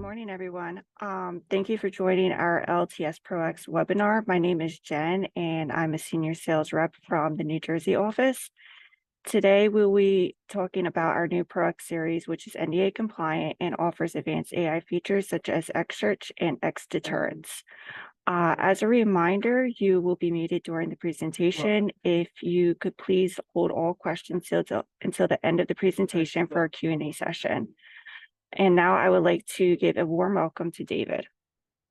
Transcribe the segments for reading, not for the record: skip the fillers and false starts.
morning, everyone. Thank you for joining our LTS Pro X webinar. My name is Jen, and I'm a senior sales rep from the New Jersey office. Today, we'll be talking about our new Pro X series, which is NDA compliant and offers advanced AI features such as X-Search and X-Deterrence. As a reminder, you will be muted during the presentation. If you could please hold all questions until the end of the presentation for a Q&A session. And now I would like to give a warm welcome to David.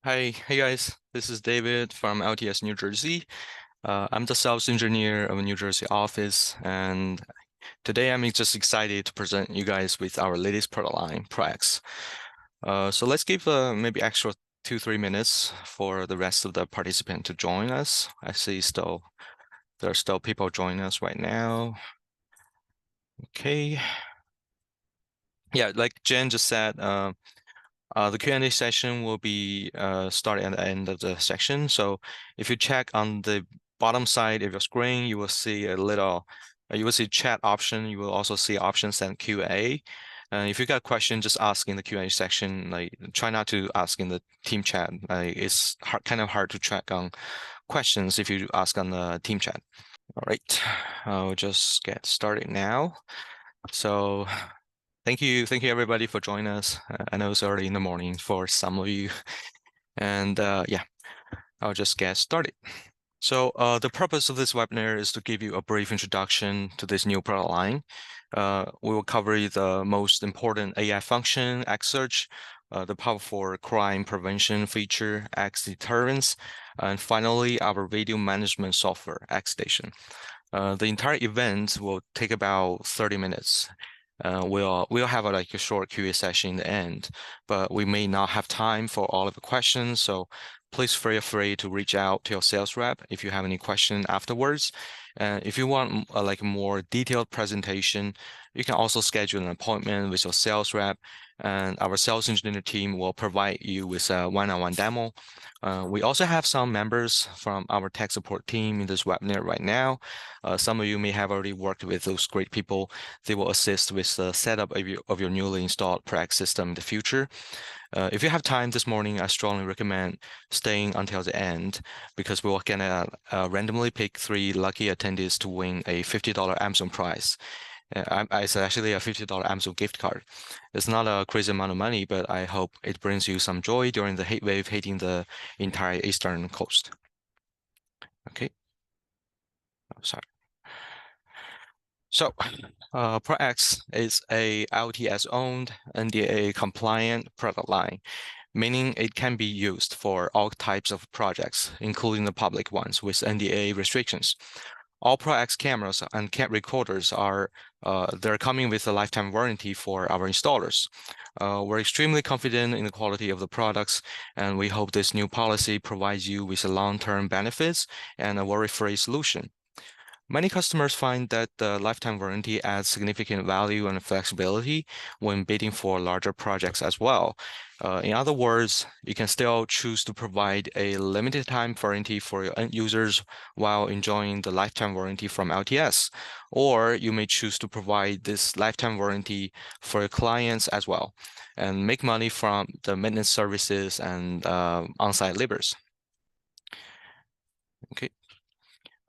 Hey guys, this is David from LTS New Jersey. I'm the sales engineer of a New Jersey office, and today I'm just excited to present you guys with our latest product line, Pro X. So let's give maybe extra 2-3 minutes for the rest of the participant to join us. I see there are still people joining us right now. Okay. Yeah, like Jen just said, the Q&A session will be starting at the end of the section. So if you check on the bottom side of your screen, you will see you will see chat option. You will also see options and Q&A. If you got a question, just ask in the Q&A section. Like, try not to ask in the team chat. It's kind of hard to track on questions if you ask on the team chat. All right, I'll just get started now. So thank you everybody for joining us. I know it's early in the morning for some of you. And yeah, I'll just get started. So the purpose of this webinar is to give you a brief introduction to this new product line. We will cover the most important AI function, X-Search, the powerful crime prevention feature, X-Deterrence, and finally, our video management software, X-Station. The entire event will take about 30 minutes. We'll have a short Q&A session in the end, but we may not have time for all of the questions. So please feel free to reach out to your sales rep if you have any question afterwards. If you want a more detailed presentation, you can also schedule an appointment with your sales rep, and our sales engineer team will provide you with a one-on-one demo. We also have some members from our tech support team in this webinar right now. Some of you may have already worked with those great people. They will assist with the setup of your newly installed Pro X system in the future. If you have time this morning, I strongly recommend staying until the end because we're gonna randomly pick 3 lucky attendees to win a $50 Amazon prize. It's actually a $50 Amazon gift card. It's not a crazy amount of money, but I hope it brings you some joy during the heat wave hitting the entire eastern coast. Okay. Oh, sorry. So, Pro X is a LTS-owned, NDA-compliant product line, meaning it can be used for all types of projects, including the public ones with NDA restrictions. All Pro X cameras and recorders they're coming with a lifetime warranty for our installers. We're extremely confident in the quality of the products, and we hope this new policy provides you with long-term benefits and a worry-free solution. Many customers find that the lifetime warranty adds significant value and flexibility when bidding for larger projects as well. In other words, you can still choose to provide a limited time warranty for your end users while enjoying the lifetime warranty from LTS, or you may choose to provide this lifetime warranty for your clients as well and make money from the maintenance services and on-site labors. Okay.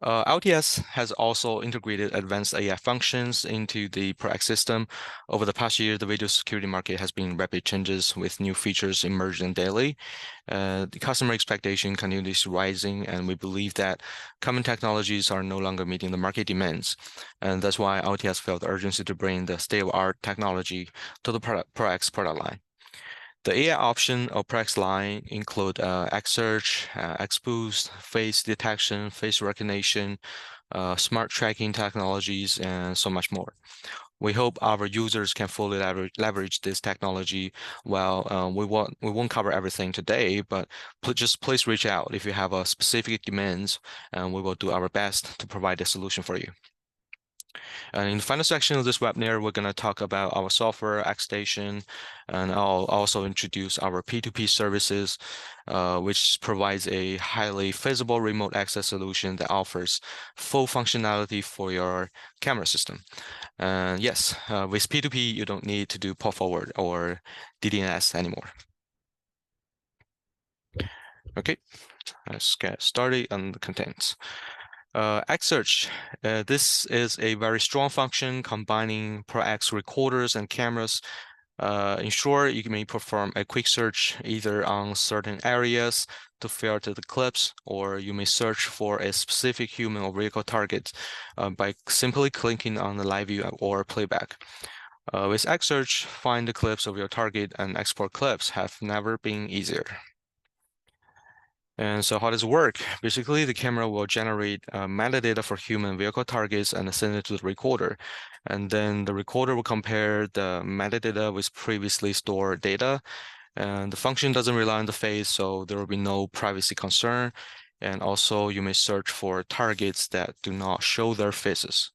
LTS has also integrated advanced AI functions into the Pro X system. Over the past year, the video security market has been rapid changes with new features emerging daily. The customer expectation continues rising, and we believe that common technologies are no longer meeting the market demands. And that's why LTS felt the urgency to bring the state-of-the-art technology to the Pro X product line. The AI option of Pro X line include X-Search, X-Boost, face detection, face recognition, smart tracking technologies, and so much more. We hope our users can fully leverage this technology. Well, we won't cover everything today, but just please reach out if you have a specific demands, and we will do our best to provide a solution for you. And in the final section of this webinar, we're going to talk about our software, X-Station, and I'll also introduce our P2P services, which provides a highly feasible remote access solution that offers full functionality for your camera system. And yes, with P2P, you don't need to do port forward or DDNS anymore. Okay, let's get started on the contents. X-Search, this is a very strong function combining ProX recorders and cameras. In short, you may perform a quick search either on certain areas to filter the clips, or you may search for a specific human or vehicle target by simply clicking on the live view or playback. With X-Search, find the clips of your target and export clips have never been easier. And so how does it work? Basically, the camera will generate metadata for human vehicle targets and send it to the recorder. And then the recorder will compare the metadata with previously stored data. And the function doesn't rely on the face, so there will be no privacy concern. And also, you may search for targets that do not show their faces.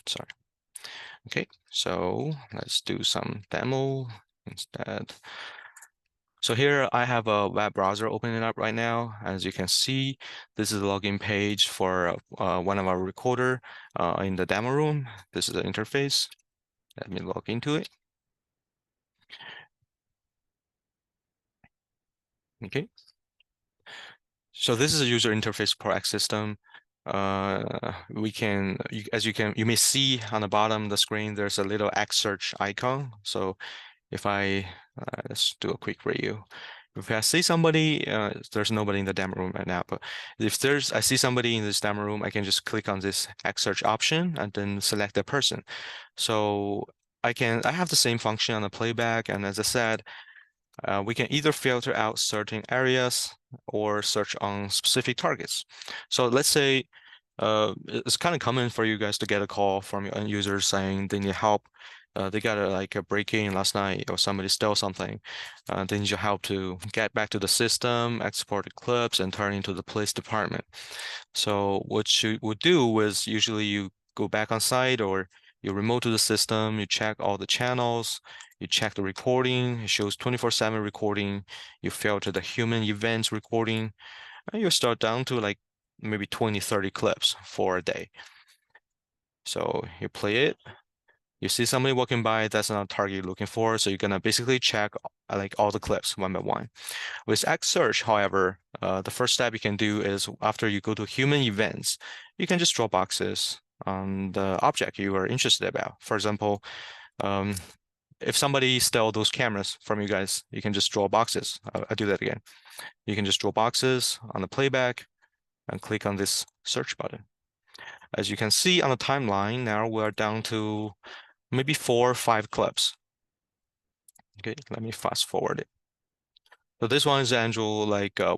Sorry. Okay, so let's do some demo instead. So here I have a web browser opening up right now. As you can see, this is the login page for one of our recorder in the demo room. This is the interface. Let me log into it. Okay. So this is a user interface for X system. You may see on the bottom of the screen, there's a little X search icon. So if I let's do a quick review. If I see somebody, there's nobody in the demo room right now, but if I see somebody in this demo room, I can just click on this X search option and then select that person. So I have the same function on the playback, and as I said, we can either filter out certain areas or search on specific targets. So let's say it's kind of common for you guys to get a call from your end users saying they need help. They got a break-in last night, or somebody stole something. They need your help to get back to the system, export the clips, and turn into the police department. So what you would do is usually you go back on site, or you remote to the system, you check all the channels, you check the recording, it shows 24/7 recording, you filter the human events recording, and you start down to like maybe 20, 30 clips for a day. So you play it, you see somebody walking by, that's not a target you're looking for, so you're gonna basically check like all the clips one by one. With X search, however, the first step you can do is after you go to human events, you can just draw boxes on the object you are interested about. For example, if somebody stole those cameras from you guys, you can just draw boxes. I'll do that again. You can just draw boxes on the playback and click on this search button. As you can see on the timeline, now we're down to maybe 4 or 5 clips. Okay, let me fast forward it. So this one is Angel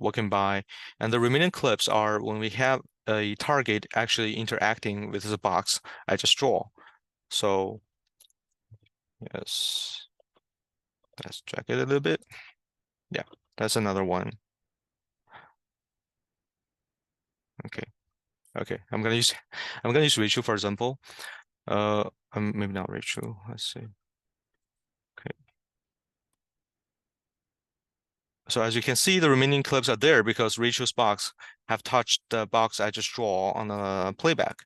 walking by, and the remaining clips are when we have a target actually interacting with the box I just draw. So yes, let's check it a little bit. Yeah, that's another one. Okay, okay. I'm gonna use Rachel for example. Maybe not Rachel. Let's see. Okay. So as you can see, the remaining clips are there because Rachel's box have touched the box I just draw on the playback.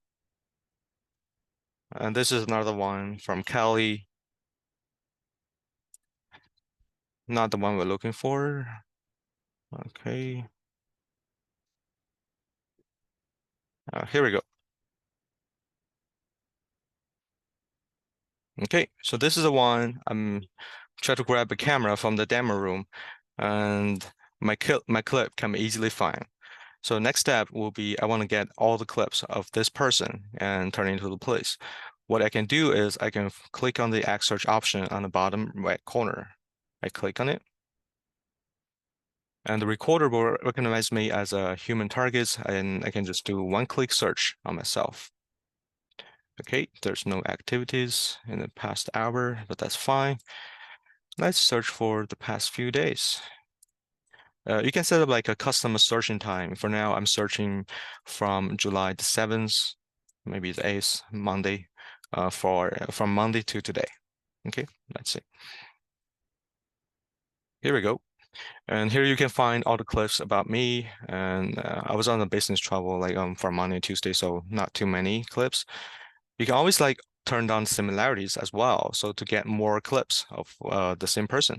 And this is another one from Kelly. Not the one we're looking for. Okay. Here we go. Okay, so this is the one I'm trying to grab a camera from the demo room, and my clip can be easily find. So next step will be I want to get all the clips of this person and turn it into the place. What I can do is I can click on the X search option on the bottom right corner. I click on it, and the recorder will recognize me as a human target, and I can just do one-click search on myself. Okay, there's no activities in the past hour, but that's fine. Let's search for the past few days. You can set up like a custom searching time. For now, I'm searching from July the 7th, maybe the 8th, Monday, from Monday to today. Okay, let's see. Here we go. And here you can find all the clips about me. And I was on a business travel from Monday to Tuesday, so not too many clips. You can always turned on similarities as well, so to get more clips of the same person.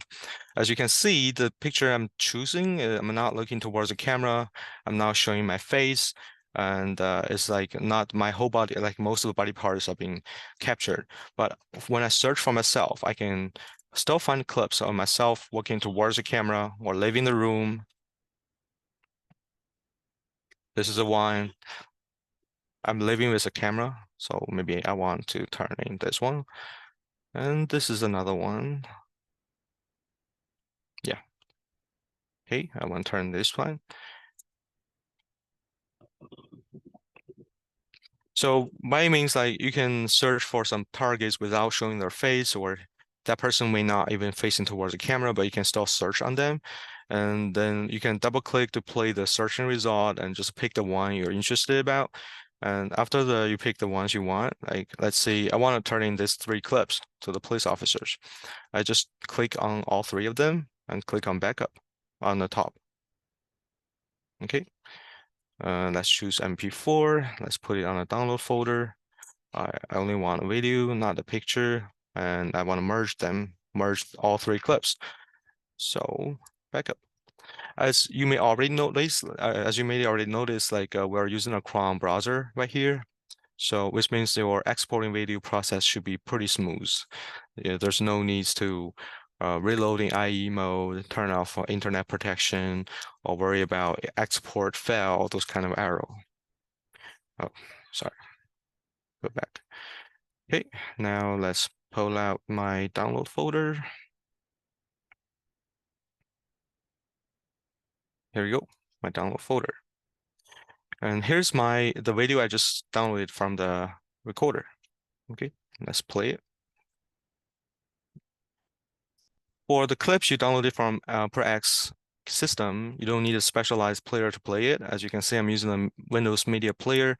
As you can see, the picture I'm choosing, I'm not looking towards the camera. I'm not showing my face, and it's like not my whole body, like most of the body parts are being captured. But when I search for myself, I can still find clips of myself walking towards the camera or leaving the room. This is a one. I'm living with a camera, so maybe I want to turn in this one. And this is another one. Yeah. Okay, I want to turn this one. So by means like you can search for some targets without showing their face, or that person may not even facing towards the camera, but you can still search on them. And then you can double click to play the searching result and just pick the one you're interested about. And after you pick the ones you want, like let's say I want to turn in these 3 clips to the police officers. I just click on all 3 of them and click on backup on the top. Okay. Let's choose MP4. Let's put it on a download folder. I only want a video, not a picture, and I want to merge all 3 clips. So backup. As you may already notice, like we're using a Chrome browser right here. So which means your exporting video process should be pretty smooth. Yeah, there's no needs to reloading IE mode, turn off internet protection, or worry about export fail, those kind of error. Oh, sorry. Go back. Okay, now let's pull out my download folder. Here we go, my download folder. And here's the video I just downloaded from the recorder. Okay, let's play it. For the clips you downloaded from ProX system, you don't need a specialized player to play it. As you can see, I'm using a Windows Media Player,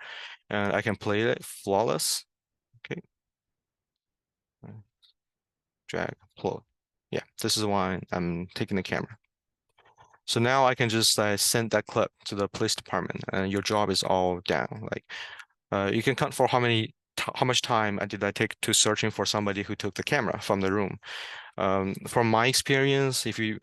and I can play it flawless. Okay. Drag, play. Yeah, this is the one I'm taking the camera. So now I can just send that clip to the police department, and your job is all down. Like, you can count for how much time did I take to searching for somebody who took the camera from the room. From my experience, if you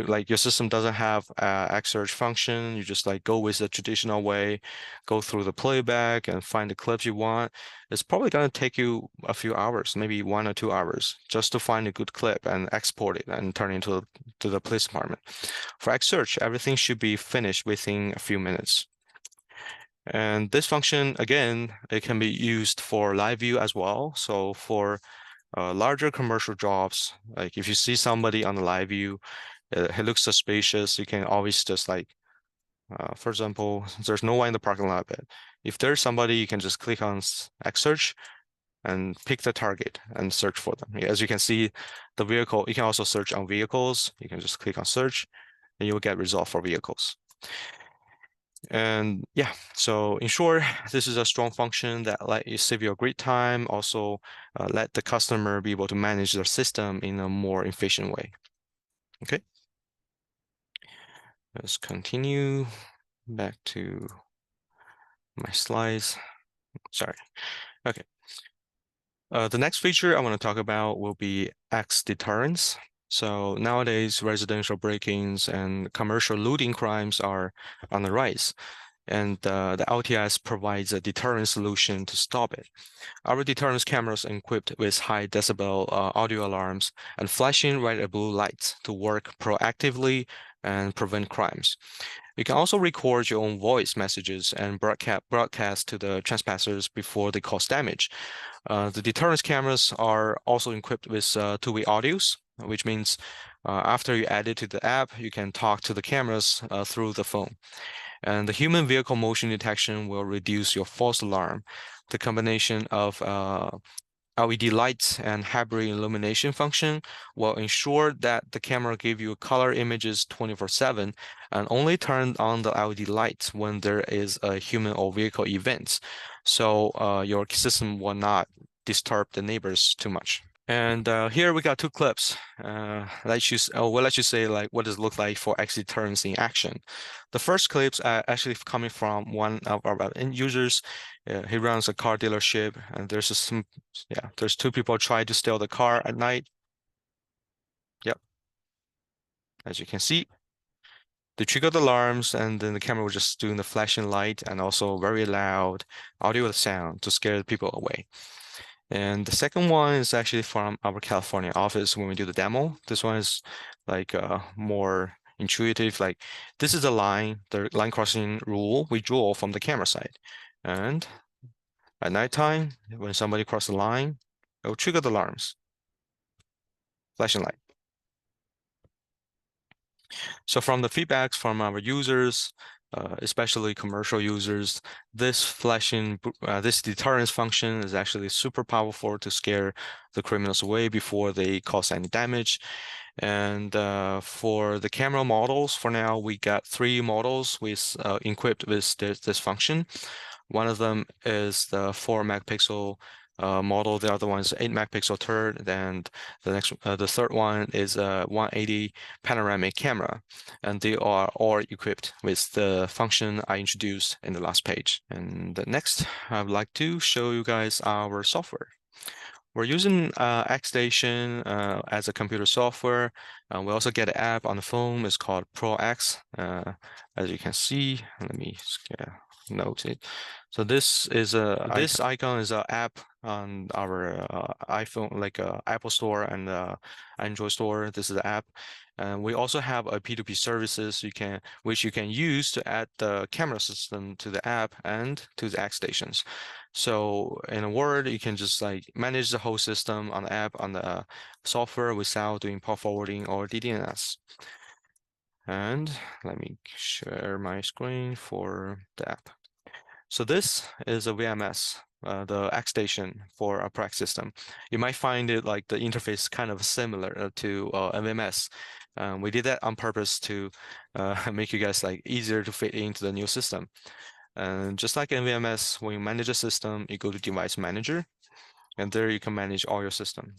like your system doesn't have X-Search function, you just like go with the traditional way, go through the playback and find the clips you want. It's probably gonna take you a few hours, maybe 1 or 2 hours, just to find a good clip and export it and turn it to the police department. For X-Search, everything should be finished within a few minutes. And this function, again, it can be used for live view as well. So for larger commercial jobs, like if you see somebody on the live view, it looks suspicious, you can always just like, for example, there's no one in the parking lot, but if there's somebody, you can just click on X-Search and pick the target and search for them. As you can see, the vehicle, you can also search on vehicles. You can just click on search and you'll get result for vehicles. And yeah, so in short, this is a strong function that let you save your great time, also let the customer be able to manage their system in a more efficient way. Okay, let's continue back to my slides. Sorry. Okay. The next feature I want to talk about will be X-Deterrence. So nowadays, residential break-ins and commercial looting crimes are on the rise, and the LTS provides a deterrent solution to stop it. Our deterrence cameras are equipped with high decibel audio alarms and flashing red and blue lights to work proactively and prevent crimes. You can also record your own voice messages and broadcast to the trespassers before they cause damage. The deterrence cameras are also equipped with two-way audios, which means after you add it to the app, you can talk to the cameras through the phone. And the human vehicle motion detection will reduce your false alarm. The combination of LED lights and hybrid illumination function will ensure that the camera give you color images 24/7 and only turn on the LED lights when there is a human or vehicle event. So your system will not disturb the neighbors too much. And here we got two clips. We'll let you say like what does it look like for X-Deterrence in action. The first clips are actually coming from one of our end users. He runs a car dealership, and there's two people trying to steal the car at night. Yep, as you can see, they trigger the alarms, and then the camera was just doing the flashing light and also very loud audio and sound to scare the people away. And the second one is actually from our California office when we do the demo. This one is like more intuitive. Like this is the line crossing rule we draw from the camera side. And at nighttime, when somebody crosses the line, it will trigger the alarms, flashing light. So from the feedbacks from our users, especially commercial users, this deterrence function is actually super powerful to scare the criminals away before they cause any damage. And for the camera models, for now, we got three models equipped with this function. One of them is the 4 megapixel model. The other one is 8 megapixel third. And the third one is a 180 panoramic camera. And they are all equipped with the function I introduced in the last page. And next, I would like to show you guys our software. We're using X-Station as a computer software. We also get an app on the phone. It's called ProX. As you can see, let me note it. So this icon is an app on our iPhone, like Apple Store and Android Store. This is the app. And we also have a P2P services which you can use to add the camera system to the app and to the X-Stations. So in a word, you can just like manage the whole system on the app on the software without doing port forwarding or DDNS. And let me share my screen for the app. So this is a VMS, the X-Station for a ProX system. You might find it like the interface kind of similar to MMS. We did that on purpose to make you guys like easier to fit into the new system. And just like NVMS, when you manage a system, you go to Device Manager, and there you can manage all your system.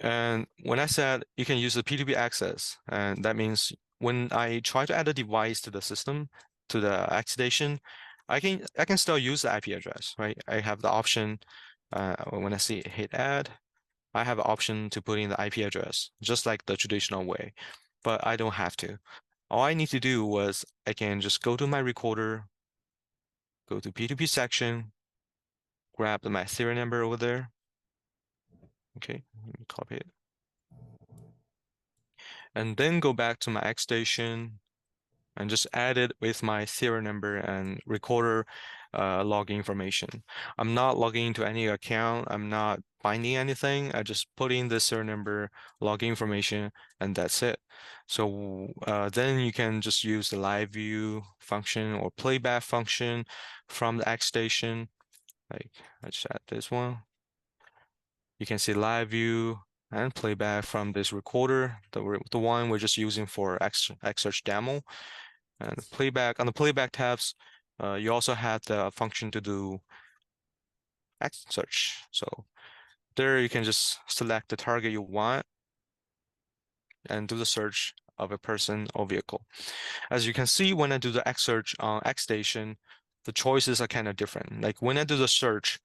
And when I said you can use the P2P access, and that means when I try to add a device to the system, to the X-Station, I can still use the IP address, right? I have the option when I see hit add, I have an option to put in the IP address, just like the traditional way, but I don't have to. All I need to do was I can just go to my recorder, go to P2P section, grab my serial number over there. Okay, let me copy it. And then go back to my X-Station and just add it with my serial number and recorder login information. I'm not logging into any account. I'm not binding anything. I just put in the serial number, login information, and that's it. So then you can just use the live view function or playback function from the X-Station. Like I just add this one. You can see live view and playback from this recorder, the one we're just using for Xsearch demo. And playback on the playback tabs, you also have the function to do Xsearch. So there you can just select the target you want and do the search of a person or vehicle. As you can see, when I do the Xsearch on X-Station, the choices are kind of different. Like when I do the search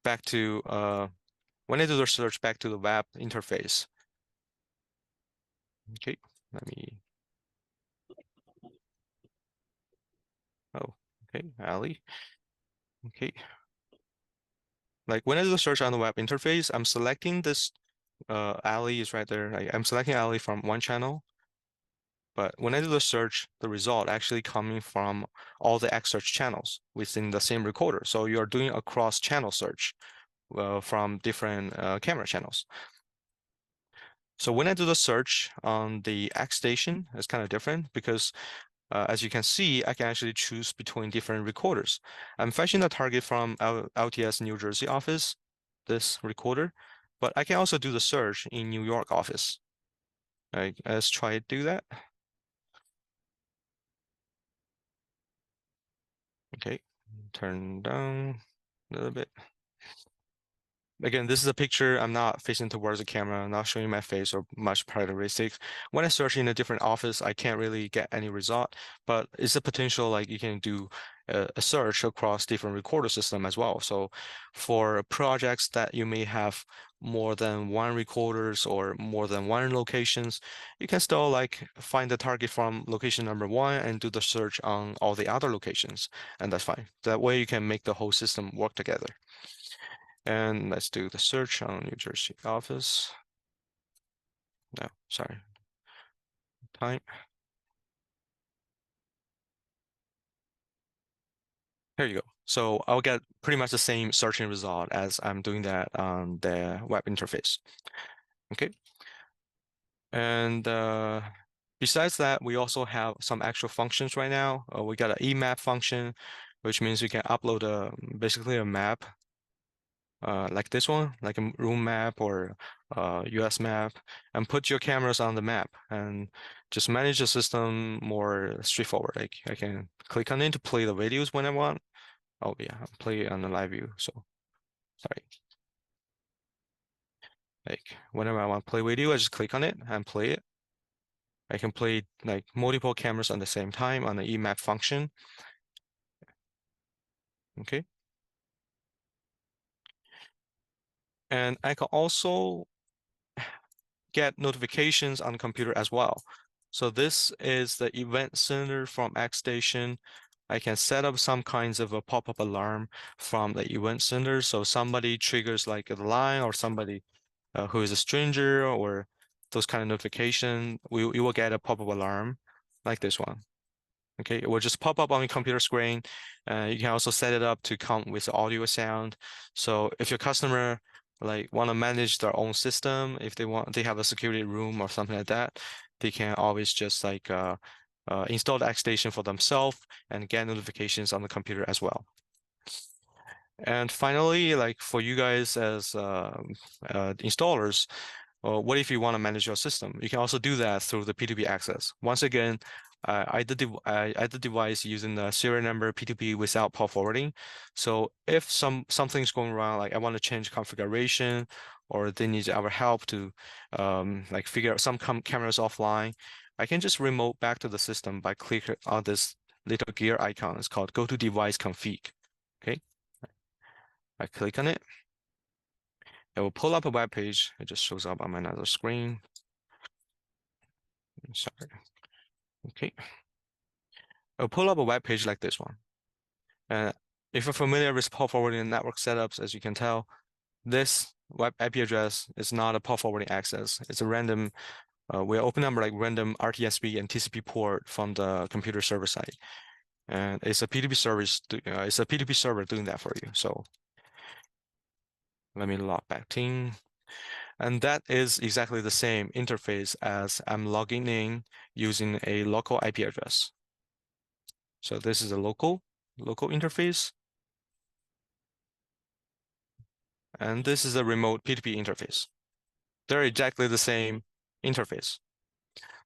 back to the web interface. Okay, let me. Oh, okay, Ali. Okay. Like when I do the search on the web interface, I'm selecting this Ali is right there. I'm selecting Ali from one channel. But when I do the search, the result actually coming from all the X search channels within the same recorder. So you're doing a cross-channel search from different camera channels. So when I do the search on the X-Station, it's kind of different because as you can see, I can actually choose between different recorders. I'm fetching the target from LTS New Jersey office, this recorder, but I can also do the search in New York office. Right, let's try to do that. Okay, turn down a little bit. again, this is a picture. I'm not facing towards the camera, I'm not showing my face or much characteristics. When I search in a different office, I can't really get any result, but it's a potential like you can do a search across different recorder system as well. So for projects that you may have more than one recorders or more than one locations, you can still like find the target from location number one and do the search on all the other locations, and that's fine. That way you can make the whole system work together. And let's do the search on New Jersey office. No, sorry. Time. Here you go. So I'll get pretty much the same searching result as I'm doing that on the web interface. Okay. And besides that, we also have some actual functions right now. We got an emap function, which means you can upload basically a map like this one, like a room map or US map, and put your cameras on the map and just manage the system more straightforward. Like I can click on it to play the videos when I want. Oh yeah, I'll play it on the live view. So sorry. Like whenever I want to play video, I just click on it and play it. I can play like multiple cameras on the same time on the emap function. Okay. And I can also get notifications on the computer as well. So this is the event center from X-Station. I can set up some kinds of a pop-up alarm from the event center. So somebody triggers like a line or somebody who is a stranger or those kind of notification, we will get a pop-up alarm like this one. Okay, it will just pop up on your computer screen. You can also set it up to come with audio sound. So if your customer like want to manage their own system, if they have a security room or something like that, they can always just like install the X station for themselves and get notifications on the computer as well. And finally, like for you guys as installers, what if you want to manage your system? You can also do that through the P2P access. Once again, I add the device using the serial number P2P without port forwarding. So if something's going wrong, like I want to change configuration, or they need our help to like figure out some cameras offline, I can just remote back to the system by clicking on this little gear icon. It's called Go to Device Config. Okay, I click on it. It will pull up a web page. It just shows up on my another screen. Sorry. Okay. It'll pull up a web page like this one. And if you're familiar with port forwarding and network setups, as you can tell, this web IP address is not a port forwarding access. It's a random, we open up like random RTSP and TCP port from the computer server side. And it's a P2P service, it's a P2P server doing that for you. So let me log back in. And that is exactly the same interface as I'm logging in using a local IP address. So this is a local interface. And this is a remote P2P interface. They're exactly the same interface.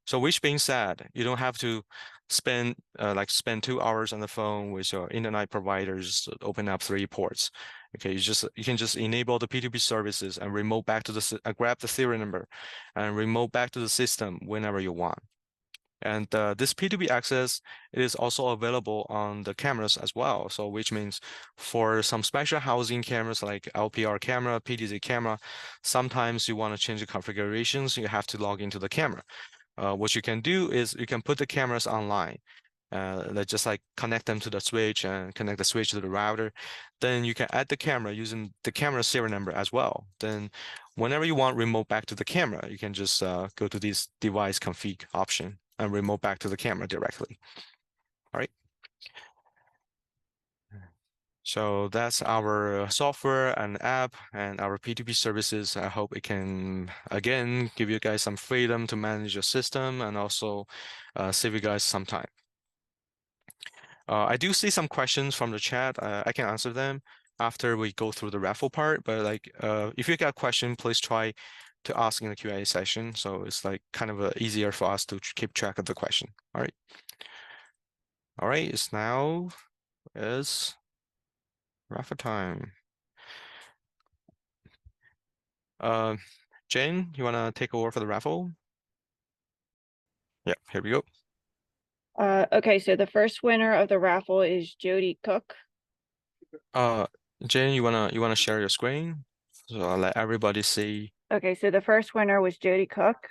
So which being said, you don't have to spend 2 hours on the phone with your internet providers to open up 3 ports. Okay, you can just enable the P2P services and remote back to the grab the serial number and remote back to the system whenever you want. And this P2P access is also available on the cameras as well. So which means for some special housing cameras like LPR camera, PTZ camera, sometimes you want to change the configurations, you have to log into the camera. What you can do is you can put the cameras online. Just like connect them to the switch and connect the switch to the router. Then you can add the camera using the camera serial number as well. Then whenever you want remote back to the camera, you can just go to this device config option and remote back to the camera directly. All right. So that's our software and app and our P2P services. I hope it can, again, give you guys some freedom to manage your system and also save you guys some time. I do see some questions from the chat. I can answer them after we go through the raffle part, but like if you got a question, please try to ask in the Q&A session. So it's like kind of easier for us to keep track of the question. All right. All right, it's now is raffle time. Uh, Jane, you wanna take over for the raffle? Yeah, here we go. Okay, so the first winner of the raffle is Jody Cook. Uh, Jane, you wanna share your screen? So I'll let everybody see. Okay, so the first winner was Jody Cook.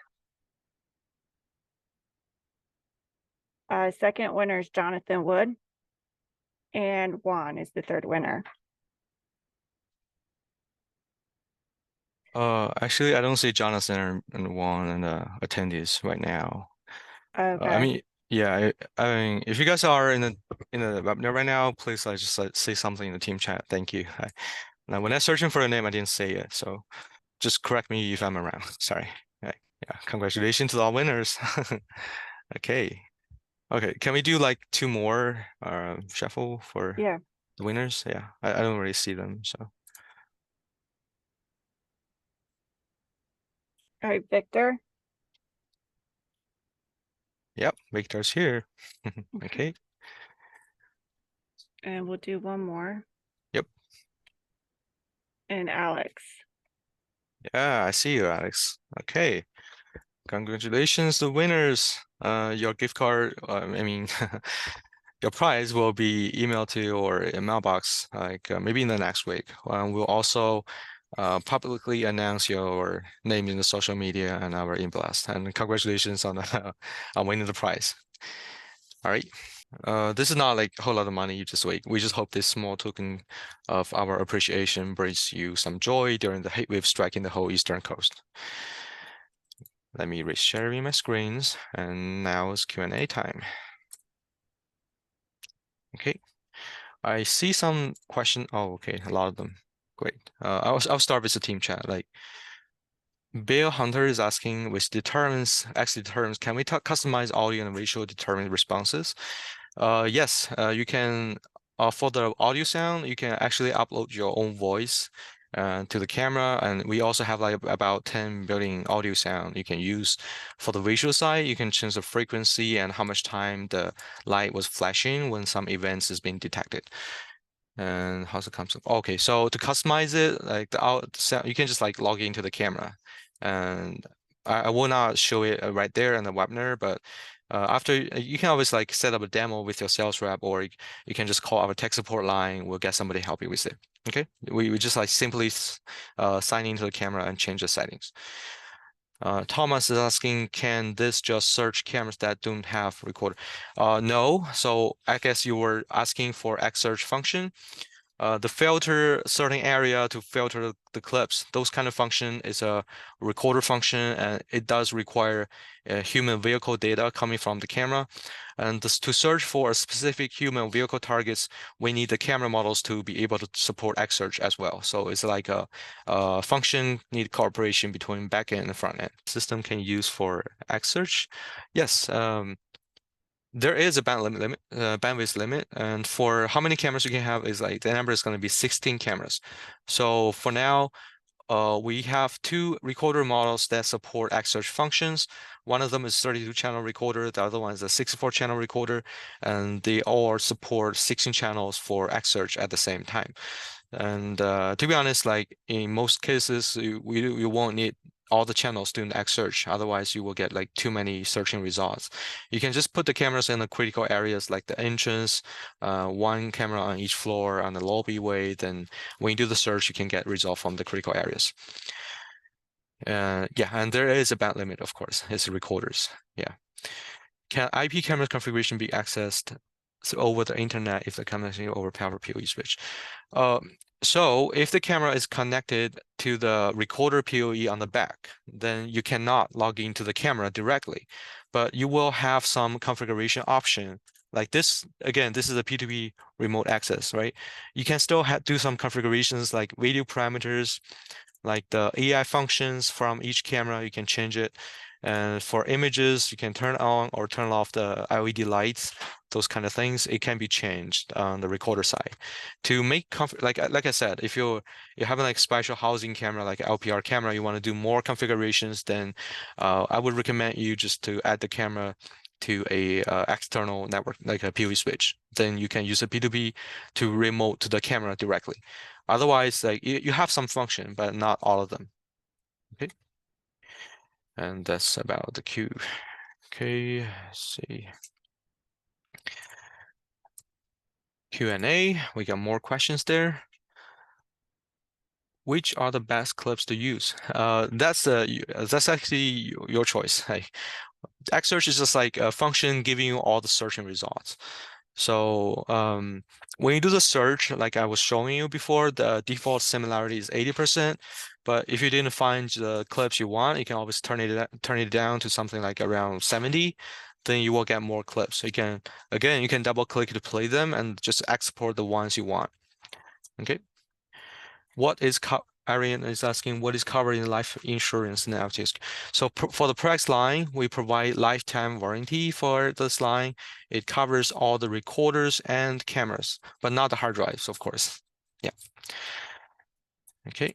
Second winner is Jonathan Wood. And Juan is the third winner. Actually, I don't see Jonathan and Juan and attendees right now. I Okay, mean, yeah, I mean, if you guys are in the webinar right now, please just say something in the team chat. Thank you. Now, when I'm searching for a name, I didn't say it, so just correct me if I'm around. Sorry. Right. Yeah, congratulations to all winners. Okay. Okay, can we do like two more shuffle for yeah. the winners? Yeah, I don't really see them, so All right, Victor. yep, Victor's here. Okay. Okay. And we'll do one more. Yep. And Alex. Yeah, I see you, Alex. Okay. Congratulations, the winners. Your gift card, I mean, your prize will be emailed to your mailbox, like maybe in the next week. We'll also publicly announce your name in the social media and our blast. And congratulations on on winning the prize. All right. This is not like a whole lot of money. You just wait. We just hope this small token of our appreciation brings you some joy during the heat wave striking the whole eastern coast. Let me resharing my screens, and now it's Q&A time. Okay, I see some question. Oh, okay, a lot of them. Great. I'll start with the team chat. Like Bill Hunter is asking, with determines, X-Deterrence, can we customize audio and visual determined responses? Yes, you can. For the audio sound, you can actually upload your own voice to the camera, and we also have like about 10 billion audio sound you can use. For the visual side, you can change the frequency and how much time the light was flashing when some events is being detected. And how's it come? Okay, so to customize it, like the out sound, you can just like log into the camera, and I will not show it right there in the webinar, but after you can always like set up a demo with your sales rep, or you can just call our tech support line. We'll get somebody help you with it. Okay, we just like simply sign into the camera and change the settings. Thomas is asking, can this just search cameras that don't have recorder? No. So I guess you were asking for X search function. The filter certain area to filter the clips, those kind of function is a recorder function, and it does require human vehicle data coming from the camera. And to search for a specific human vehicle targets, we need the camera models to be able to support X search as well. So it's like a function need cooperation between backend and front end. System can use for X search. Yes. There is a bandwidth limit, and for how many cameras you can have is like the number is going to be 16 cameras. So for now, we have two recorder models that support X search functions. One of them is 32 channel recorder, the other one is a 64 channel recorder, and they all support 16 channels for X search at the same time. And to be honest, like in most cases, you won't need all the channels doing X search. Otherwise, you will get like too many searching results. You can just put the cameras in the critical areas like the entrance, one camera on each floor on the lobby way. Then when you do the search, you can get result from the critical areas. Yeah, and there is a band limit, of course. It's recorders. Yeah. Can IP camera configuration be accessed over the internet if the camera is over power PoE switch? So if the camera is connected to the recorder PoE on the back, then you cannot log into the camera directly, but you will have some configuration option like this. Again, this is a P2P remote access, right? You can still do some configurations like video parameters, like the AI functions from each camera, you can change it. And for images, you can turn on or turn off the LED lights, those kind of things. It can be changed on the recorder side. To make like I said, if you're having like special housing camera, like LPR camera, you want to do more configurations, then I would recommend you just to add the camera to a external network, like a PoE switch. Then you can use a P2P to remote to the camera directly. Otherwise, like you have some function, but not all of them. Okay. And that's about the Q. Okay, let's see. Q&A, we got more questions there. Which are the best clips to use? That's actually your choice. Like, X-Search is just like a function giving you all the searching results. So when you do the search, like I was showing you before, the default similarity is 80%. But if you didn't find the clips you want, you can always turn it down to something like around 70. Then you will get more clips. So you can double click to play them and just export the ones you want. Okay. Arian is asking what is covered in life insurance now. So for the products line, we provide lifetime warranty for this line. It covers all the recorders and cameras, but not the hard drives, of course. Yeah. Okay.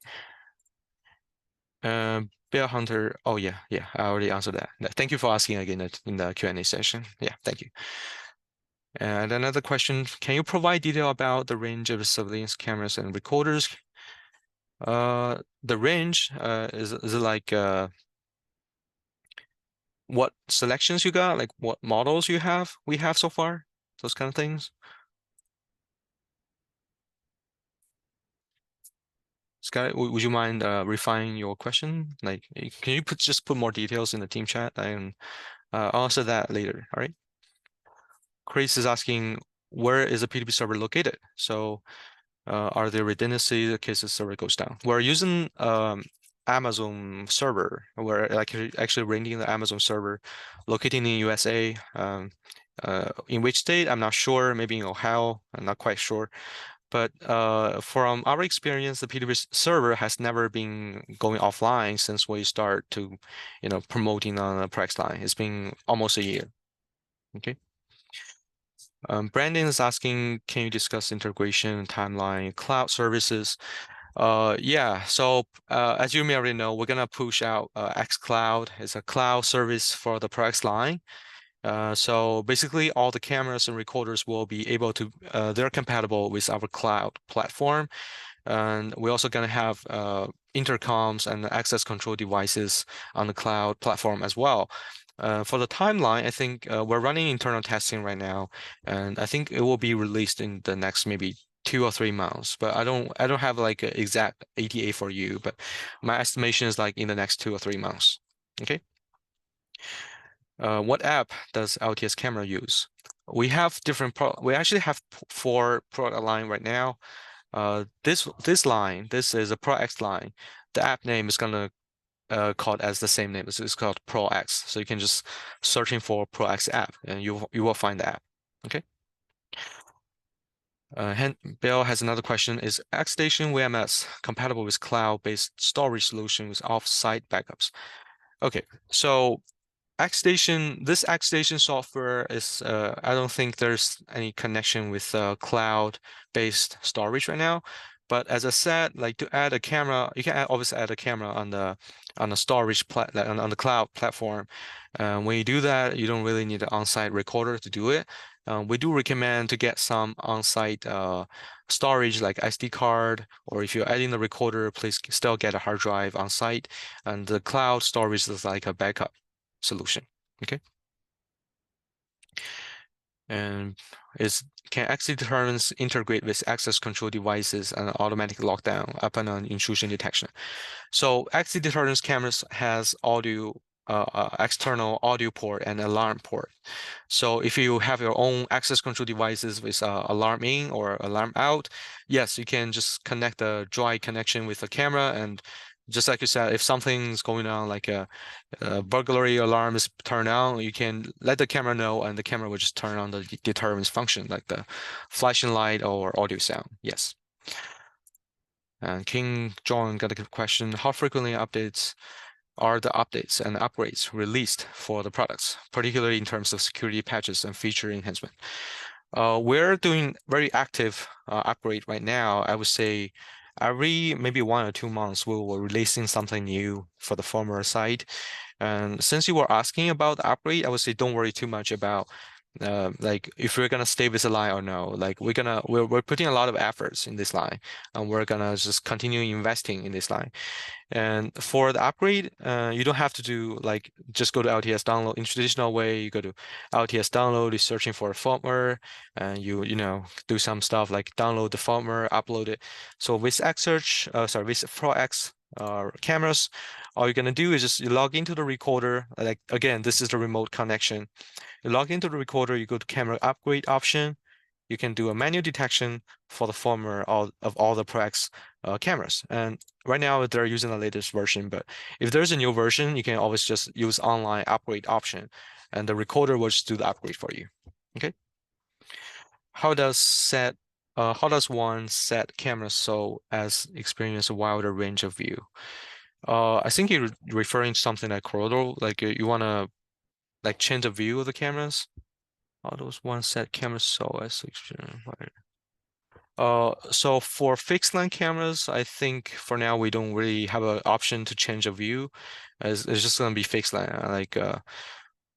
Bill Hunter. Oh yeah, I already answered that. Thank you for asking again in the Q&A session. Yeah, thank you. And another question, can you provide detail about the range of surveillance cameras and recorders? The range is it like what selections you got, like what models we have so far, those kind of things. Sky, would you mind refining your question? Like, can you just put more details in the team chat and I'll answer that later. All right. Chris is asking, where is the PDB server located? So are there redundancy in case the server goes down? We're using Amazon server. We're like actually renting the Amazon server located in USA. In which state, I'm not sure. Maybe in Ohio, I'm not quite sure. But from our experience, the PDB server has never been going offline since we start to, promoting on a Prex line. It's been almost a year. Okay. Brandon is asking, can you discuss integration, timeline, cloud services? Yeah, so as you may already know, we're gonna push out xCloud. It's a cloud service for the Prex line. So basically all the cameras and recorders will be able to, they're compatible with our cloud platform. And we're also going to have intercoms and access control devices on the cloud platform as well. For the timeline, I think we're running internal testing right now, and I think it will be released in the next maybe 2 or 3 months. But I don't have like an exact ETA for you, but my estimation is like in the next 2 or 3 months. Okay. What app does LTS camera use? We actually have 4 product line right now. This is a Pro X line. The app name is gonna called as the same name. It's called Pro X. So you can just searching for Pro X app and you will find the app. Okay. Bill has another question. Is X-Station WMS compatible with cloud-based storage solution with off-site backups? Okay, so this X-Station software is, I don't think there's any connection with cloud-based storage right now. But as I said, like to add a camera, you can obviously add a camera on the storage on the cloud platform. When you do that, you don't really need an on-site recorder to do it. We do recommend to get some on-site storage like SD card, or if you're adding the recorder, please still get a hard drive on site. And the cloud storage is like a backup solution. Okay. And can X-Deterrence integrate with access control devices and automatic lockdown upon an intrusion detection? So X-Deterrence cameras has external audio port and alarm port. So if you have your own access control devices with alarm in or alarm out, yes, you can just connect the dry connection with the camera, and just like you said, if something's going on, like a burglary alarm is turned on, you can let the camera know, and the camera will just turn on the deterrence function, like the flashing light or audio sound. Yes. And King John got a question: how frequently are the updates and upgrades released for the products, particularly in terms of security patches and feature enhancement? We're doing very active upgrade right now. I would say every maybe 1 or 2 months, we will releasing something new for the firmware side. And since you were asking about the upgrade, I would say don't worry too much about like if we're gonna stay with the line or no. Like we're putting a lot of efforts in this line, and we're gonna just continue investing in this line. And for the upgrade, you don't have to do like just go to LTS download in traditional way. You go to LTS download, you're searching for a firmware, and you know do some stuff like download the firmware, upload it. So with with Pro X cameras, all you're gonna do is just you log into the recorder. Like again, this is the remote connection. You log into the recorder, you go to camera upgrade option. You can do a manual detection for the firmware of all the Pro X cameras. And right now they're using the latest version, but if there's a new version, you can always just use online upgrade option, and the recorder will just do the upgrade for you. Okay. How does one set camera so as experience a wider range of view? I think you're referring to something like corridor, like you wanna like change the view of the cameras. How does one set camera so as experience wider? So for fixed line cameras, I think for now we don't really have an option to change a view. It's just gonna be fixed line.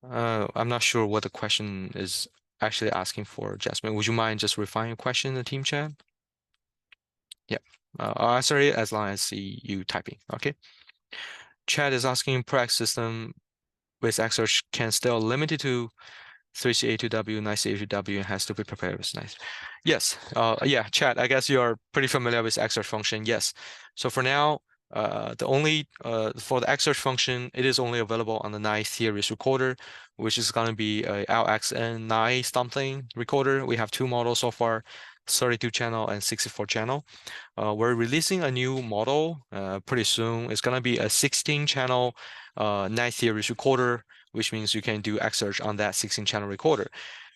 I'm not sure what the question is actually asking for, Jasmine. Would you mind just refining your question in the team chat? Yeah. I'll answer it as long as I see you typing. Okay. Chat is asking Prax system with Xsearch can still limit it to 3C82W, 9C82W, and has to be prepared with nice. Yes. Yeah, chat. I guess you're pretty familiar with Xsearch function. Yes. So for now, for the Xsearch function, it is only available on the 9 series recorder, which is going to be a LXN 9 something recorder. We have two models so far, 32 channel and 64 channel. We're releasing a new model pretty soon. It's going to be a 16 channel 9 series recorder, which means you can do X-Search on that 16 channel recorder.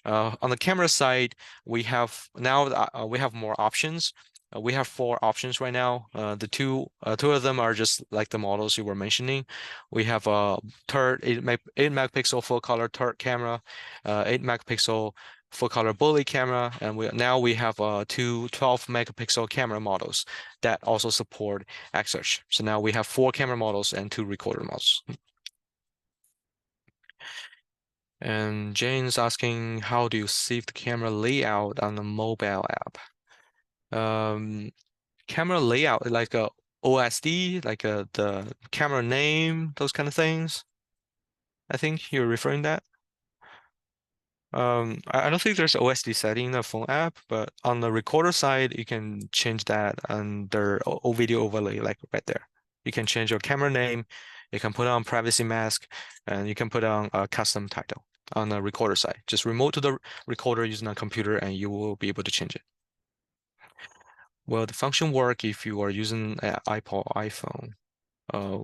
On the camera side, we have more options. We have 4 options right now. The two of them are just like the models you were mentioning. We have a third 8 megapixel full color third camera, 8 megapixel full color bullet camera, and we have two 12 megapixel camera models that also support X-Search. So now we have 4 camera models and 2 recorder models. And Jane's asking, how do you save the camera layout on the mobile app? Camera layout, like a OSD, like the camera name, those kind of things. I think you're referring that. I don't think there's OSD setting in the phone app, but on the recorder side, you can change that under O video overlay, like right there. You can change your camera name, you can put on privacy mask, and you can put on a custom title on the recorder side. Just remote to the recorder using a computer, and you will be able to change it. Well, the function work if you are using an iPhone. Uh,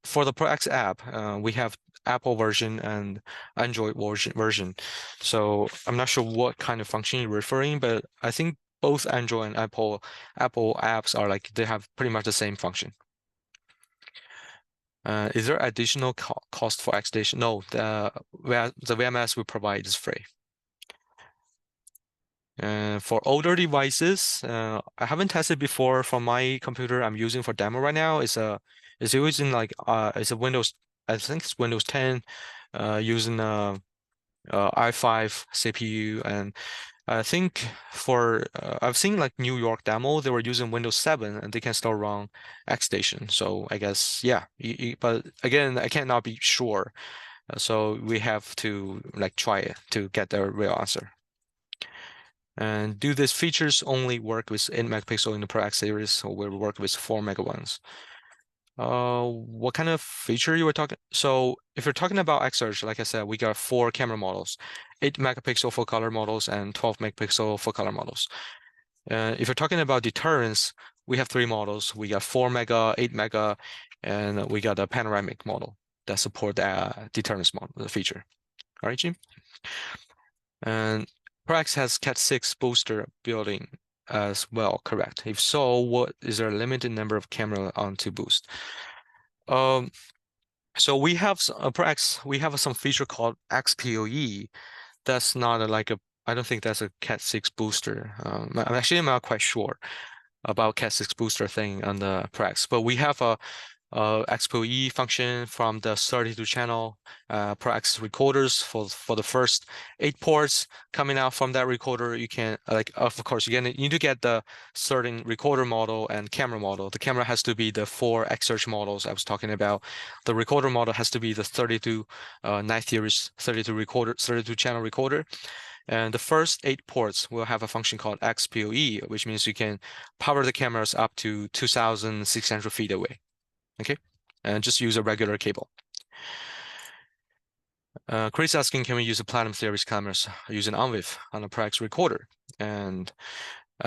for the Pro X app, we have Apple version and Android version. So I'm not sure what kind of function you're referring, but I think both Android and Apple apps are like they have pretty much the same function. Is there additional cost for X-Station? No, the VMS we provide is free. For older devices, I haven't tested before from my computer I'm using for demo right now. It's using like it's a Windows, I think it's Windows 10, using i5 CPU, and I think I've seen like New York demo they were using Windows 7 and they can still run X-Station. So I guess yeah, but again I cannot be sure. So we have to like try it to get the real answer. And do these features only work with 8 megapixel in the Pro X series, or will work with 4 mega ones? What kind of feature you were talking? So if you're talking about X-Search, like I said, we got 4 camera models, 8 megapixel full color models and 12 megapixel full color models. If you're talking about deterrence, we have 3 models. We got 4 mega, 8 mega, and we got a panoramic model that support the deterrence model, the feature. All right, Jim? And Prax has Cat 6 booster building as well, correct? If so, what is there a limited number of camera on to boost? So we have Prax, we have some feature called XPOE. That's not I don't think that's a Cat 6 booster. I'm not quite sure about Cat 6 booster thing on the Prax, but we have XPOE function from the 32 channel ProX recorders for the first 8 ports coming out from that recorder. You can of course you need to get the certain recorder model and camera model. The camera has to be the 4 X-Search models I was talking about. The recorder model has to be the 32 9 series 32 channel recorder. And the first 8 ports will have a function called XPOE, which means you can power the cameras up to 2,600 feet away. Okay, and just use a regular cable. Chris asking, can we use a Platinum Series cameras using ONVIF on a ProX recorder? And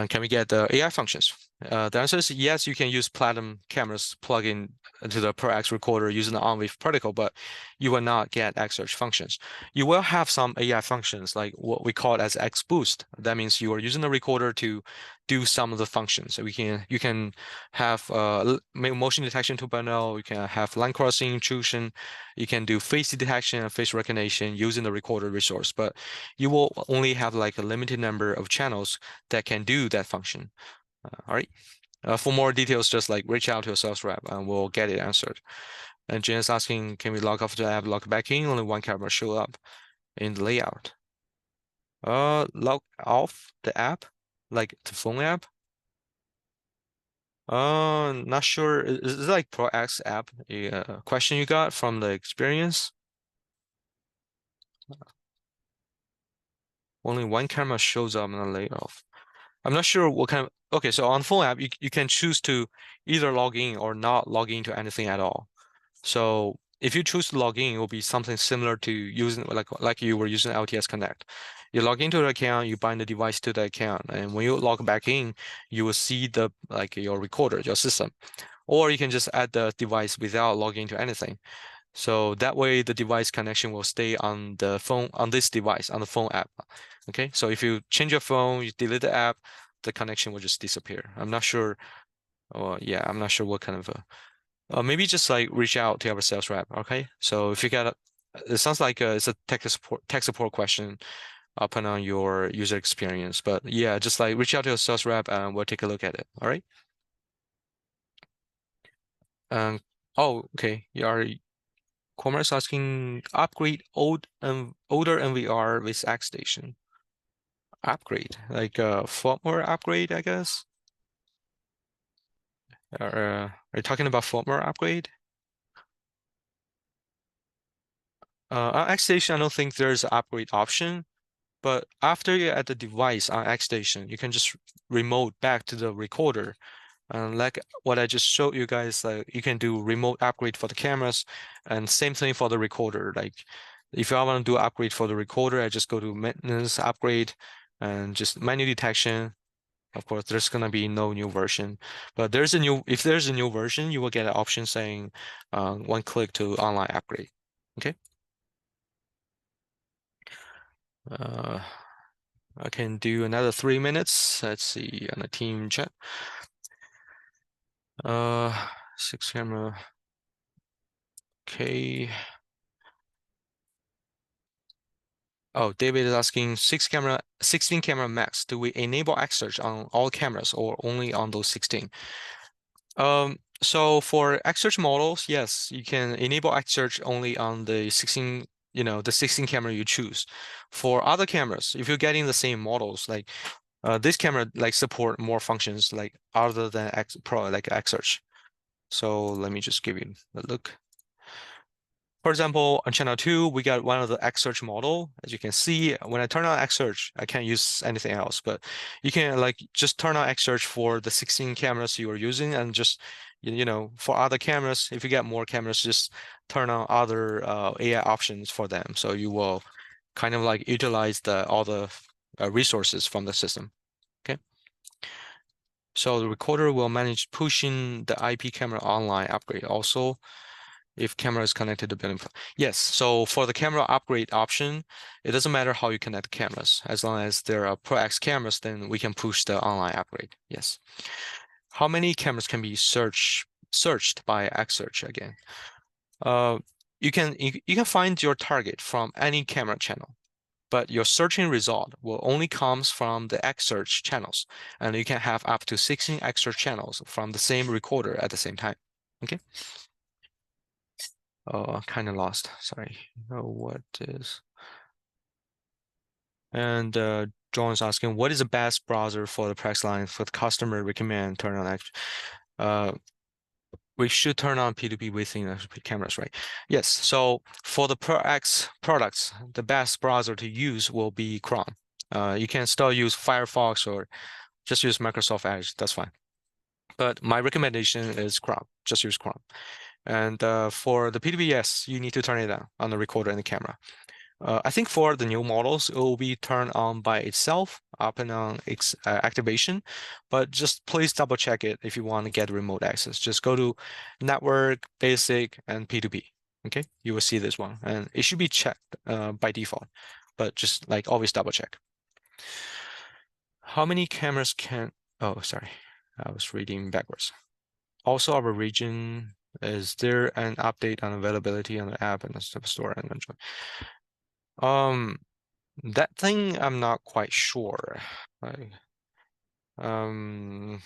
can we get the AI functions? The answer is yes, you can use Platinum cameras plug in to the ProX recorder using the ONVIF protocol, but you will not get X-Search functions. You will have some AI functions like what we call it as X-Boost. That means you are using the recorder to do some of the functions. So you can have motion detection 2.0, you can have line crossing intrusion, you can do face detection and face recognition using the recorder resource, but you will only have like a limited number of channels that can do that function. All right. For more details, just like reach out to a sales rep and we'll get it answered. And Jen is asking, can we log off the app, log back in? Only one camera show up in the layout. Log off the app, like the phone app. Not sure. Is it like ProX app a question you got from the experience? Only one camera shows up in the layout. I'm not sure what kind of. Okay, so on phone app, you can choose to either log in or not log into anything at all. So if you choose to log in, it will be something similar to using like you were using LTS Connect. You log into the account, you bind the device to the account, and when you log back in, you will see the your recorder, your system. Or you can just add the device without logging into anything. So that way the device connection will stay on the phone, on this device, on the phone app. Okay, so if you change your phone, you delete the app, the connection will just disappear. I'm not sure. Yeah, I'm not sure what kind of maybe just like reach out to our sales rep. Okay, so if you get it sounds like it's a tech support question upon on your user experience, but yeah, just like reach out to a sales rep and we'll take a look at it. All right. Um. Oh, okay. You are Commerce asking upgrade older NVR with X Station. Upgrade like a firmware upgrade, I guess. Are you talking about firmware upgrade? On X Station, I don't think there's an upgrade option, but after you add the device on X Station, you can just remote back to the recorder. And like what I just showed you guys, like you can do remote upgrade for the cameras, and same thing for the recorder. Like if I want to do upgrade for the recorder, I just go to maintenance upgrade and just manual detection. Of course, there's gonna be no new version, but if there's a new version, you will get an option saying one click to online upgrade. Okay. Uh, I can do another 3 minutes. Let's see on the team chat. 6 camera. Okay. Oh, David is asking 16 camera max. Do we enable X-Search on all cameras or only on those 16? So for X-Search models, yes, you can enable X-Search only on the 16, the 16 camera you choose. For other cameras, if you're getting the same models, like this camera like support more functions like other than X-Search. So let me just give you a look. For example, on channel 2, we got one of the X-Search model. As you can see, when I turn on X-Search, I can't use anything else, but you can like just turn on X-Search for the 16 cameras you are using and just, for other cameras, if you get more cameras, just turn on other AI options for them. So you will kind of like utilize all the resources from the system. Okay. So the recorder will manage pushing the IP camera online upgrade also if camera is connected to building. Yes, so for the camera upgrade option, it doesn't matter how you connect the cameras. As long as there are ProX cameras, then we can push the online upgrade. Yes. How many cameras can be searched by X-Search again? You can find your target from any camera channel, but your searching result will only comes from the X-Search channels, and you can have up to 16 X-Search channels from the same recorder at the same time. Okay. Oh, kind of lost. Sorry. What is? And John's asking, what is the best browser for the price line for the customer recommend turn on action? We should turn on P2P within the cameras, right? Yes. So for the Pro X products, the best browser to use will be Chrome. You can still use Firefox or just use Microsoft Edge. That's fine. But my recommendation is Chrome. Just use Chrome. And for the P2P, yes, you need to turn it on the recorder and the camera. I think for the new models, it will be turned on by itself upon on activation, but just please double check it if you want to get remote access. Just go to Network, Basic, and P2P. Okay, you will see this one, and it should be checked by default, but just like always double check. How many cameras can? Oh, sorry, I was reading backwards. Also, our region. Is there an update on availability on the app and the store and enjoy? That thing I'm not quite sure. I um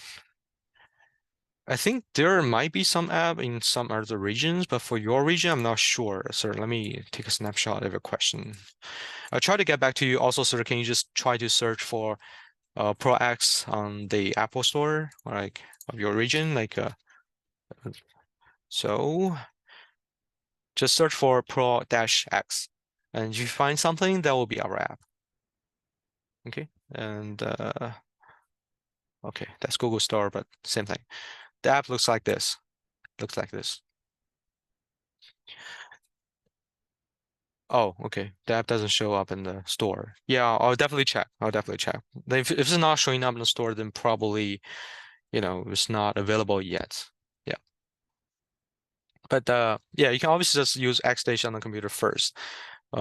I think there might be some app in some other regions, but for your region, I'm not sure. Sir, let me take a snapshot of your question. I'll try to get back to you. Also, sir, can you just try to search for Pro X on the Apple Store, like of your region? So just search for Pro-X. And if you find something, that will be our app. Okay. And okay, that's Google Store, but same thing. The app looks like this. Looks like this. Oh, okay. The app doesn't show up in the store. Yeah, I'll definitely check. I'll definitely check. If it's not showing up in the store, then probably, it's not available yet. Yeah. But yeah, you can obviously just use X-Station on the computer first.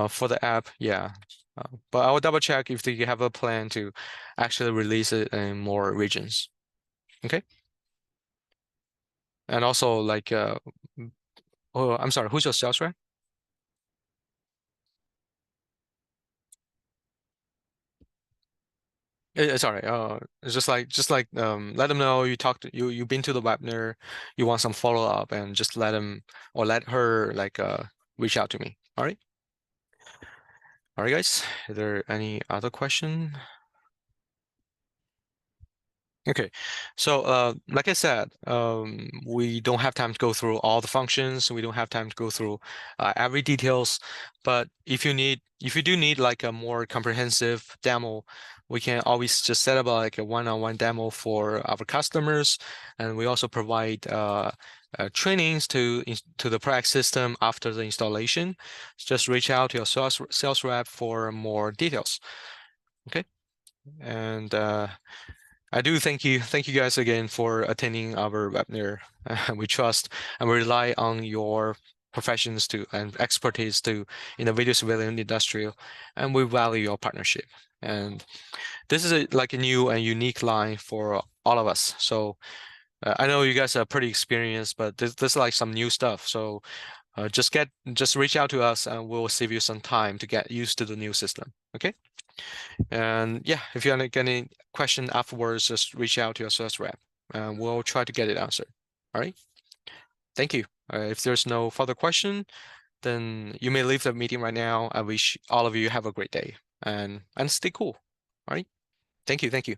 For the app, yeah. But I will double check if they have a plan to actually release it in more regions. Okay. And also oh, I'm sorry, who's your sales rep? Sorry, it's just like let them know you talked to you've been to the webinar, you want some follow up, and just let him or let her reach out to me. All right, guys. Is there any other question? Okay, so like I said, we don't have time to go through all the functions. We don't have time to go through every details. But if you do need like a more comprehensive demo, we can always just set up like a one-on-one demo for our customers, and we also provide trainings to the product system after the installation. Just reach out to your sales rep for more details. Okay, and I do thank you guys again for attending our webinar. We trust and we rely on your professions and expertise in the video surveillance industrial, and we value your partnership. And this is like a new and unique line for all of us. So I know you guys are pretty experienced, but this is like some new stuff. So just reach out to us, and we'll save you some time to get used to the new system. Okay. And yeah, if you have any question afterwards, just reach out to your sales rep and we'll try to get it answered. All right. Thank you. If there's no further question, then you may leave the meeting right now. I wish all of you have a great day and stay cool. All right. Thank you. Thank you.